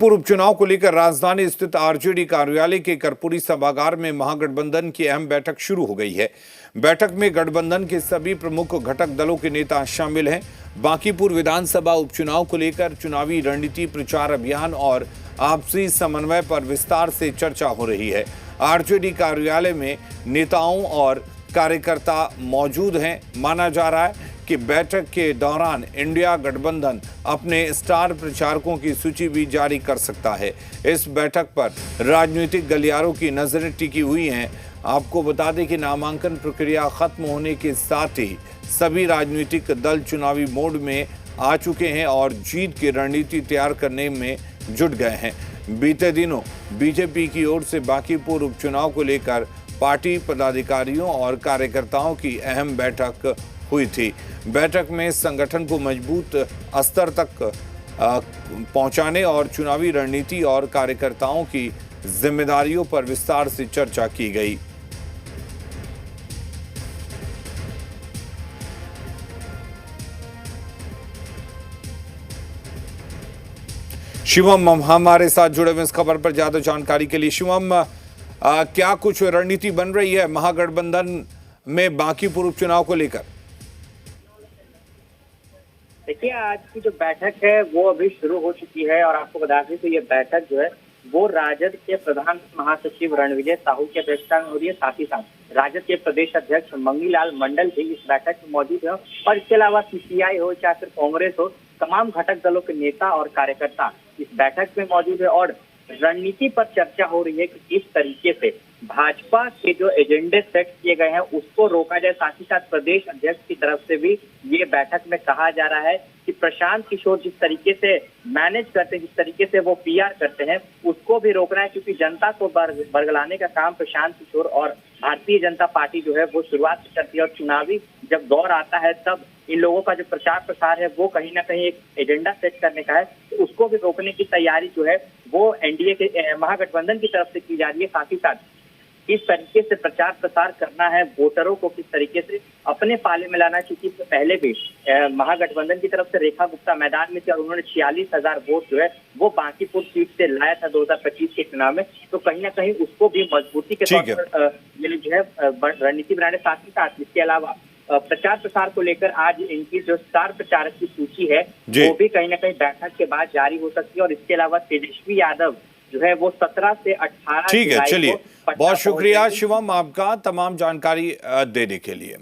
पूर्व उपचुनाव को लेकर राजधानी स्थित आरजेडी कार्यालय के कर्पूरी सभागार में महागठबंधन की अहम बैठक शुरू हो गई है। बैठक में गठबंधन के सभी प्रमुख घटक दलों के नेता शामिल हैं। बांकीपुर विधानसभा उपचुनाव को लेकर चुनावी रणनीति, प्रचार अभियान और आपसी समन्वय पर विस्तार से चर्चा हो रही है। आरजेडी कार्यालय में नेताओं और कार्यकर्ता मौजूद हैं। माना जा रहा है कि बैठक के दौरान इंडिया गठबंधन अपने स्टार प्रचारकों की सूची भी जारी कर सकता है। इस बैठक पर राजनीतिक गलियारों की नजरें टिकी हुई हैं। आपको बता दें कि नामांकन प्रक्रिया खत्म होने के साथ ही सभी राजनीतिक दल चुनावी मोड में आ चुके हैं और जीत की रणनीति तैयार करने में जुट गए हैं। बीते दिनों बीजेपी की ओर से बांकीपुर उपचुनाव को लेकर पार्टी पदाधिकारियों और कार्यकर्ताओं की अहम बैठक हुई थी। बैठक में संगठन को मजबूत स्तर तक पहुंचाने और चुनावी रणनीति और कार्यकर्ताओं की जिम्मेदारियों पर विस्तार से चर्चा की गई। शिवम हमारे साथ जुड़े हुए इस खबर पर ज्यादा जानकारी के लिए। शिवम, क्या कुछ रणनीति बन रही है महागठबंधन में बांकीपुर उपचुनाव को लेकर? देखिए, आज की जो बैठक है वो अभी शुरू हो चुकी है और आपको बता दें तो ये बैठक जो है वो राजद के प्रधान महासचिव रणविजय साहू की अध्यक्षता में हो रही है। साथ ही साथ राजद के प्रदेश अध्यक्ष मंगीलाल मंडल भी इस बैठक में मौजूद है और इसके अलावा सीपीआई हो चाहे फिर कांग्रेस हो, तमाम घटक दलों के नेता और कार्यकर्ता इस बैठक में मौजूद है और रणनीति पर चर्चा हो रही है कि किस तरीके से भाजपा के जो एजेंडे सेट किए गए हैं उसको रोका जाए। साथ ही साथ प्रदेश अध्यक्ष की तरफ से भी ये बैठक में कहा जा रहा है कि प्रशांत किशोर जिस तरीके से मैनेज करते हैं, जिस तरीके से वो पीआर करते हैं, उसको भी रोकना है, क्योंकि जनता को बरगलाने का काम प्रशांत किशोर और भारतीय जनता पार्टी जो है वो शुरुआत से करती है और चुनावी जब दौर आता है तब इन लोगों का जो प्रचार प्रसार है वो कहीं ना कहीं एक एजेंडा सेट करने का है, तो उसको भी रोकने की तैयारी जो है वो एनडीए के महागठबंधन की तरफ से की जा रही है। साथ ही साथ किस तरीके से प्रचार प्रसार करना है, वोटरों को किस तरीके से अपने पाले में लाना है, क्योंकि इससे पहले भी महागठबंधन की तरफ से रेखा गुप्ता मैदान में थी और उन्होंने 46,000 वोट जो है वो बांकीपुर सीट से लाया था 2025 के चुनाव में, तो कहीं ना कहीं उसको भी मजबूती के तौर पर ये जो है रणनीति बनाने। साथ ही साथ इसके अलावा प्रचार प्रसार को लेकर आज इनकी जो स्टार प्रचारक की सूची है वो भी कहीं ना कहीं बैठक के बाद जारी हो सकती है और इसके अलावा तेजस्वी यादव जो है वो 17 से 18 ठीक है। चलिए, बहुत शुक्रिया शिवम आपका तमाम जानकारी देने के लिए।